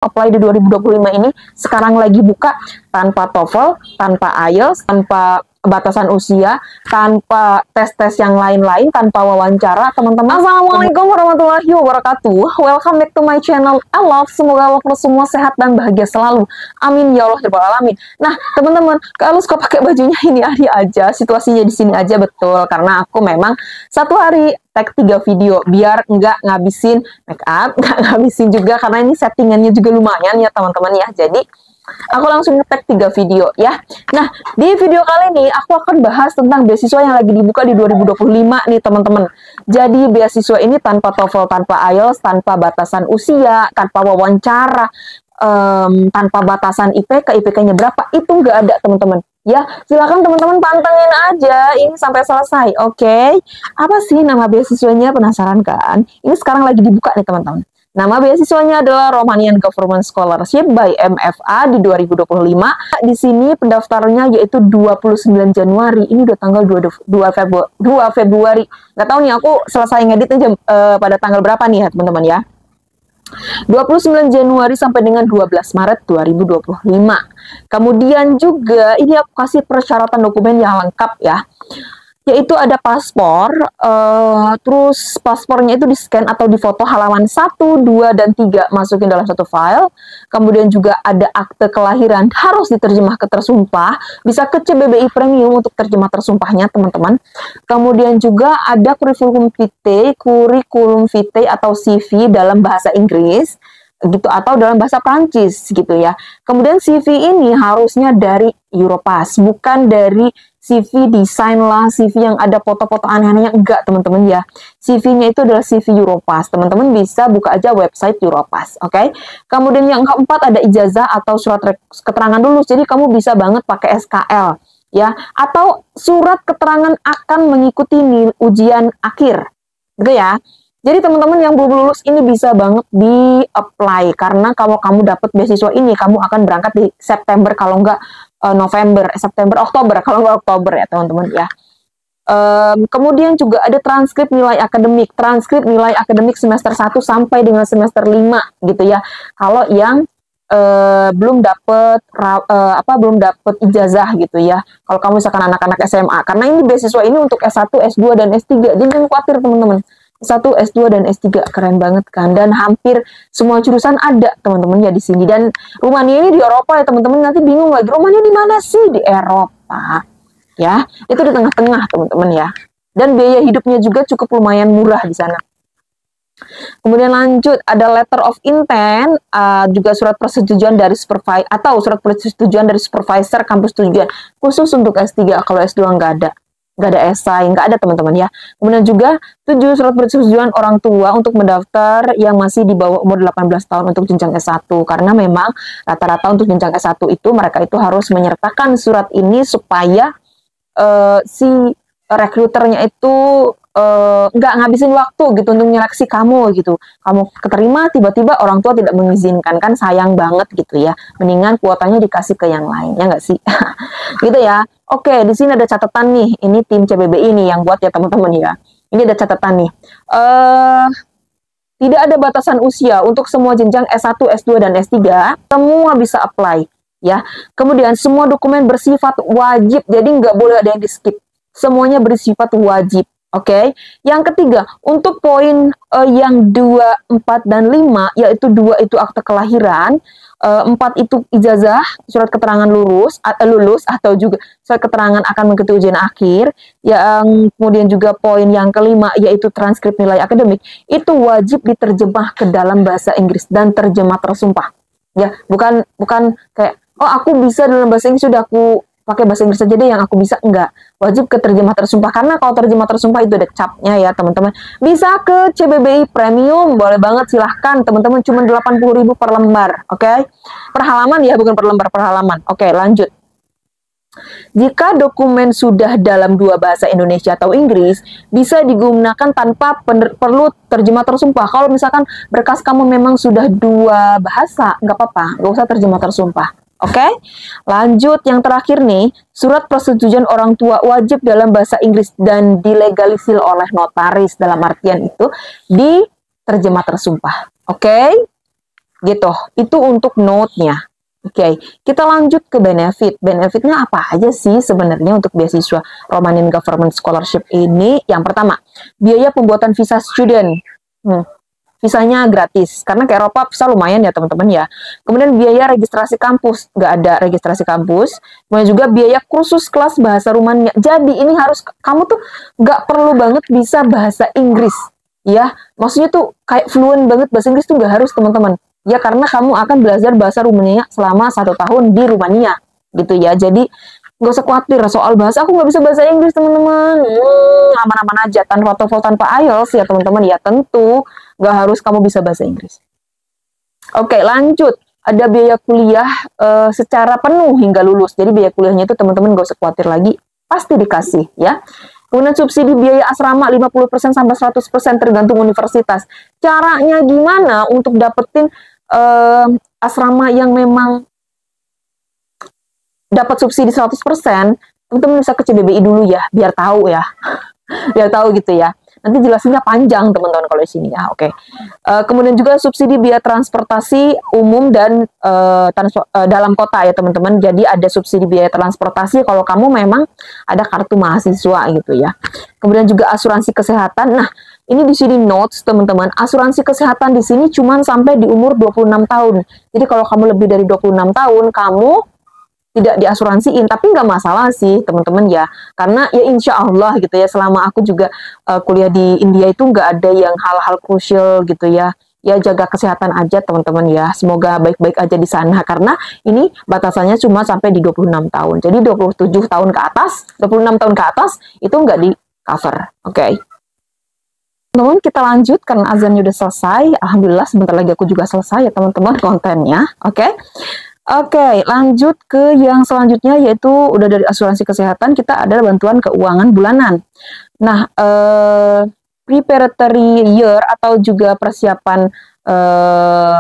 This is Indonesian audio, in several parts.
apply di 2025 ini sekarang lagi buka tanpa TOEFL, tanpa IELTS, tanpa batasan usia, tanpa tes-tes yang lain-lain, tanpa wawancara, teman-teman. Assalamualaikum warahmatullahi wabarakatuh. Welcome back to my channel. I love, semoga lo semua sehat dan bahagia selalu. Amin ya Allah ya Rabbal alamin. Nah, teman-teman, kalau suka pakai bajunya ini hari aja, situasinya di sini aja betul, karena aku memang satu hari tag 3 video biar nggak ngabisin make up, nggak ngabisin juga karena ini settingannya juga lumayan ya teman-teman ya. Jadi aku langsung nge-tag 3 video ya. Nah, di video kali ini aku akan bahas tentang beasiswa yang lagi dibuka di 2025 nih teman-teman. Jadi beasiswa ini tanpa TOEFL, tanpa IELTS, tanpa batasan usia, tanpa wawancara, tanpa batasan IPK, IPK-nya berapa, itu nggak ada teman-teman. Ya, silakan teman-teman pantengin aja ini sampai selesai. Oke. Apa sih nama beasiswanya? Penasaran kan? Ini sekarang lagi dibuka nih teman-teman. Nama beasiswanya adalah Romanian Government Scholarship by MFA di 2025. Di sini pendaftarannya yaitu 29 Januari. Ini udah tanggal 2 Februari. Nggak tahu nih aku selesai ngeditnya pada tanggal berapa nih ya teman-teman ya. 29 Januari sampai dengan 12 Maret 2025. Kemudian juga ini aku kasih persyaratan dokumen yang lengkap ya. Yaitu ada paspor, terus paspornya itu di-scan atau di-foto halaman 1, 2, dan 3 masukin dalam satu file. Kemudian juga ada akte kelahiran, harus diterjemah ke tersumpah, bisa ke CBBI Premium untuk terjemah tersumpahnya teman-teman. Kemudian juga ada kurikulum vitae atau CV dalam bahasa Inggris gitu atau dalam bahasa Prancis gitu ya. Kemudian CV ini harusnya dari Europass, bukan dari CV desain lah, CV yang ada foto-foto aneh-anehnya, enggak teman-teman ya. CV-nya itu adalah CV Europass. Teman-teman bisa buka aja website Europass, oke? Kemudian yang keempat ada ijazah atau surat keterangan lulus. Jadi kamu bisa banget pakai SKL ya, atau surat keterangan akan mengikuti ujian akhir, gitu ya. Jadi teman-teman yang belum lulus ini bisa banget di-apply, karena kalau kamu dapat beasiswa ini, kamu akan berangkat di September, kalau enggak Oktober, kalau nggak Oktober ya teman-teman ya. Kemudian juga ada transkrip nilai akademik semester 1 sampai dengan semester 5 gitu ya. Kalau yang belum dapet ijazah gitu ya. Kalau kamu misalkan anak-anak SMA, karena ini beasiswa ini untuk S1, S2 dan S3. Jadi jangan khawatir teman-teman. S1, S2 dan S3 keren banget kan, dan hampir semua jurusan ada teman-teman ya di sini. Dan Rumania ini di Eropa ya teman-teman, nanti bingung lagi Rumania di mana sih? Di Eropa ya, itu di tengah-tengah teman-teman ya, dan biaya hidupnya juga cukup lumayan murah di sana. Kemudian lanjut ada letter of intent, juga surat persetujuan dari supervisor kampus tujuan, khusus untuk S3. Kalau S2 nggak ada esai, nggak ada teman-teman ya. Kemudian juga 7 surat persetujuan orang tua untuk mendaftar yang masih di bawah umur 18 tahun untuk jenjang S1, karena memang rata-rata untuk jenjang S1 itu mereka itu harus menyertakan surat ini supaya si rekruternya itu nggak ngabisin waktu gitu untuk nyeleksi kamu gitu. Kamu keterima tiba-tiba orang tua tidak mengizinkan, kan sayang banget gitu ya. Mendingan kuotanya dikasih ke yang lain, ya nggak sih? Gitu ya. Oke, di sini ada catatan nih. Ini tim CBBI ini yang buat ya teman-teman ya. Ini ada catatan nih. Tidak ada batasan usia untuk semua jenjang S1, S2 dan S3. Semua bisa apply ya. Kemudian semua dokumen bersifat wajib, jadi nggak boleh ada yang di-skip. Semuanya bersifat wajib. Oke. Yang ketiga, untuk poin yang 2, 4, dan 5, yaitu 2 itu akte kelahiran, 4 itu ijazah, surat keterangan lulus atau juga surat keterangan akan mengikuti ujian akhir. Yang kemudian juga poin yang kelima yaitu transkrip nilai akademik, itu wajib diterjemah ke dalam bahasa Inggris dan terjemah tersumpah. Ya, bukan kayak oh aku bisa dalam bahasa Inggris sudah aku pakai bahasa Inggris saja deh yang aku bisa, enggak. Wajib ke terjemah tersumpah, karena kalau terjemah tersumpah itu ada capnya ya teman-teman. Bisa ke CBBI Premium, boleh banget, silahkan teman-teman, cuma 80.000 per lembar, oke? Per halaman ya, bukan per lembar, per halaman. Oke, lanjut. Jika dokumen sudah dalam 2 bahasa Indonesia atau Inggris, bisa digunakan tanpa perlu terjemah tersumpah. Kalau misalkan berkas kamu memang sudah 2 bahasa, nggak apa-apa, nggak usah terjemah tersumpah. Oke, lanjut yang terakhir nih, surat persetujuan orang tua wajib dalam bahasa Inggris dan dilegalisir oleh notaris, dalam artian itu di terjemah tersumpah. Oke, gitu. Itu untuk note-nya. Oke, kita lanjut ke benefit. Benefitnya apa aja sih sebenarnya untuk beasiswa Romanian Government Scholarship ini? Yang pertama, biaya pembuatan visa student. Visanya gratis, karena ke Eropa visa lumayan ya teman-teman ya. Kemudian biaya registrasi kampus, nggak ada registrasi kampus. Kemudian juga biaya kursus kelas bahasa Rumania. Jadi ini harus, kamu tuh nggak perlu banget bisa bahasa Inggris. Ya, maksudnya tuh kayak fluent banget bahasa Inggris tuh nggak harus teman-teman. Ya, karena kamu akan belajar bahasa Rumania selama 1 tahun di Rumania, gitu ya. Jadi nggak usah khawatir soal bahasa. Aku nggak bisa bahasa Inggris teman-teman. Aman-aman aja, tanpa TOEFL, tanpa IELTS ya teman-teman ya. Tentu nggak harus kamu bisa bahasa Inggris. Oke, lanjut. Ada biaya kuliah secara penuh hingga lulus. Jadi biaya kuliahnya itu teman-teman nggak usah khawatir lagi, pasti dikasih ya. Kemudian subsidi biaya asrama 50% sampai 100% tergantung universitas. Caranya gimana untuk dapetin asrama yang memang dapat subsidi 100%? Teman-teman bisa ke CBBI dulu ya, biar tahu ya. Biar tahu gitu ya. Nanti jelasinnya panjang teman-teman kalau di sini ya. Oke. Kemudian juga subsidi biaya transportasi umum dan dalam kota ya teman-teman. Jadi ada subsidi biaya transportasi kalau kamu memang ada kartu mahasiswa gitu ya. Kemudian juga asuransi kesehatan. Nah, ini di sini notes teman-teman. Asuransi kesehatan di sini cuma sampai di umur 26 tahun. Jadi kalau kamu lebih dari 26 tahun, kamu tidak diasuransiin, tapi nggak masalah sih teman-teman ya, karena ya insya Allah gitu ya, selama aku juga kuliah di India itu nggak ada yang hal-hal krusial gitu ya. Ya jaga kesehatan aja teman-teman ya, semoga baik-baik aja di sana, karena ini batasannya cuma sampai di 26 tahun, jadi 27 tahun ke atas, 26 tahun ke atas itu nggak di cover. Oke. Teman-teman, kita lanjut karena azannya udah selesai. Alhamdulillah sebentar lagi aku juga selesai ya teman-teman kontennya. Oke. Oke, lanjut ke yang selanjutnya, yaitu udah dari asuransi kesehatan, kita ada bantuan keuangan bulanan. Nah, preparatory year atau juga persiapan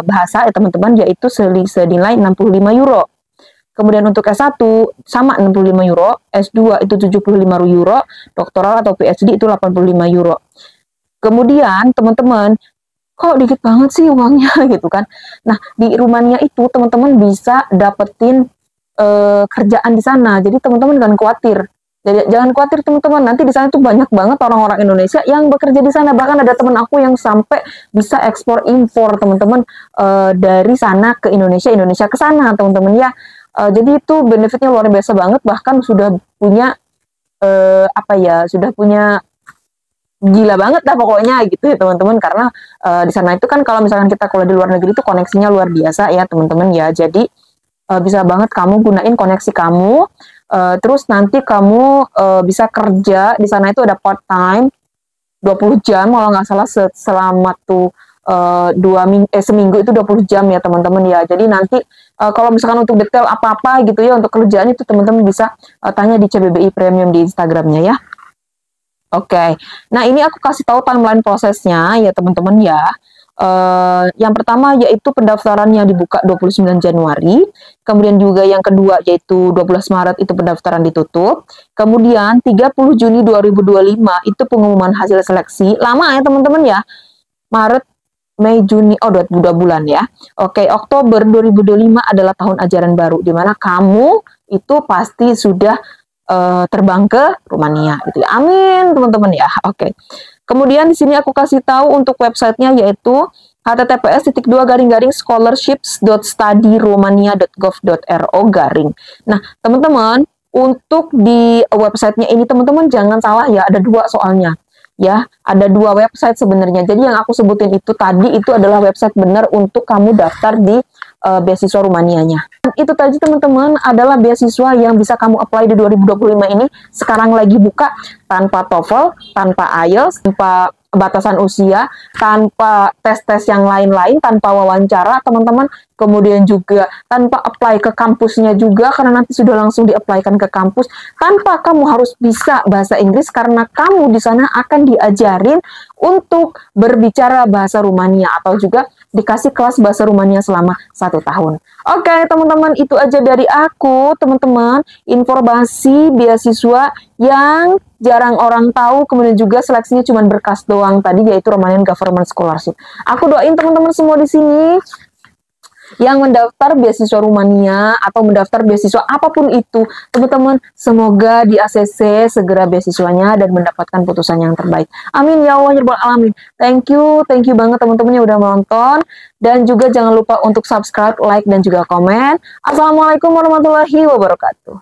bahasa ya teman-teman, yaitu senilai 65 euro. Kemudian untuk S1 sama 65 euro, S2 itu 75 euro, doktoral atau PhD itu 85 euro. Kemudian teman-teman, kok dikit banget sih uangnya gitu kan. Nah, di Rumania itu teman-teman bisa dapetin kerjaan di sana. Jadi teman-teman jangan khawatir. Jadi jangan khawatir teman-teman, nanti di sana tuh banyak banget orang-orang Indonesia yang bekerja di sana. Bahkan ada teman aku yang sampai bisa ekspor impor teman-teman, dari sana ke Indonesia, Indonesia ke sana teman-teman ya. Jadi itu benefitnya luar biasa banget, bahkan sudah punya sudah punya gila banget dah pokoknya gitu ya teman-teman, karena di sana itu kan kalau misalkan kita kuliah di luar negeri itu koneksinya luar biasa ya teman-teman ya. Jadi bisa banget kamu gunain koneksi kamu, terus nanti kamu bisa kerja di sana itu ada part time 20 jam kalau nggak salah, selama tuh seminggu itu 20 jam ya teman-teman ya. Jadi nanti kalau misalkan untuk detail apa-apa gitu ya untuk kerjaan itu teman-teman bisa tanya di CBBI Premium di Instagramnya ya. Oke, nah ini aku kasih tahu timeline prosesnya ya teman-teman ya. Yang pertama yaitu pendaftarannya dibuka 29 Januari, kemudian juga yang kedua yaitu 12 Maret itu pendaftaran ditutup, kemudian 30 Juni 2025 itu pengumuman hasil seleksi, lama ya teman-teman ya, Maret, Mei, Juni, 2 bulan ya. Oke, Oktober 2025 adalah tahun ajaran baru, di mana kamu itu pasti sudah terbang ke Rumania gitu ya. Amin teman-teman ya. Oke. Kemudian di sini aku kasih tahu untuk websitenya yaitu https://scholarships.studyromania.gov.ro garing. Nah, teman-teman, untuk di websitenya ini teman-teman jangan salah ya, ada dua soalnya. Ya, ada dua website sebenarnya. Jadi yang aku sebutin itu tadi itu adalah website benar untuk kamu daftar di beasiswa Rumanianya. Itu tadi teman-teman adalah beasiswa yang bisa kamu apply di 2025 ini. Sekarang lagi buka tanpa TOEFL, tanpa IELTS, tanpa batasan usia, tanpa tes-tes yang lain-lain, tanpa wawancara teman-teman, kemudian juga tanpa apply ke kampusnya juga, karena nanti sudah langsung di-apply-kan ke kampus, tanpa kamu harus bisa bahasa Inggris, karena kamu di sana akan diajarin untuk berbicara bahasa Rumania, atau juga dikasih kelas bahasa Rumania selama 1 tahun. Oke teman-teman, itu aja dari aku teman-teman, informasi beasiswa yang jarang orang tahu, kemudian juga seleksinya cuma berkas doang tadi, yaitu Romanian Government Scholarship. Aku doain teman-teman semua di sini yang mendaftar beasiswa Rumania atau mendaftar beasiswa apapun itu, teman-teman, semoga di ACC segera beasiswanya dan mendapatkan putusan yang terbaik. Amin ya Allah ya Rabbal alamin. Thank you banget teman-teman yang udah menonton, dan juga jangan lupa untuk subscribe, like, dan juga komen. Assalamualaikum warahmatullahi wabarakatuh.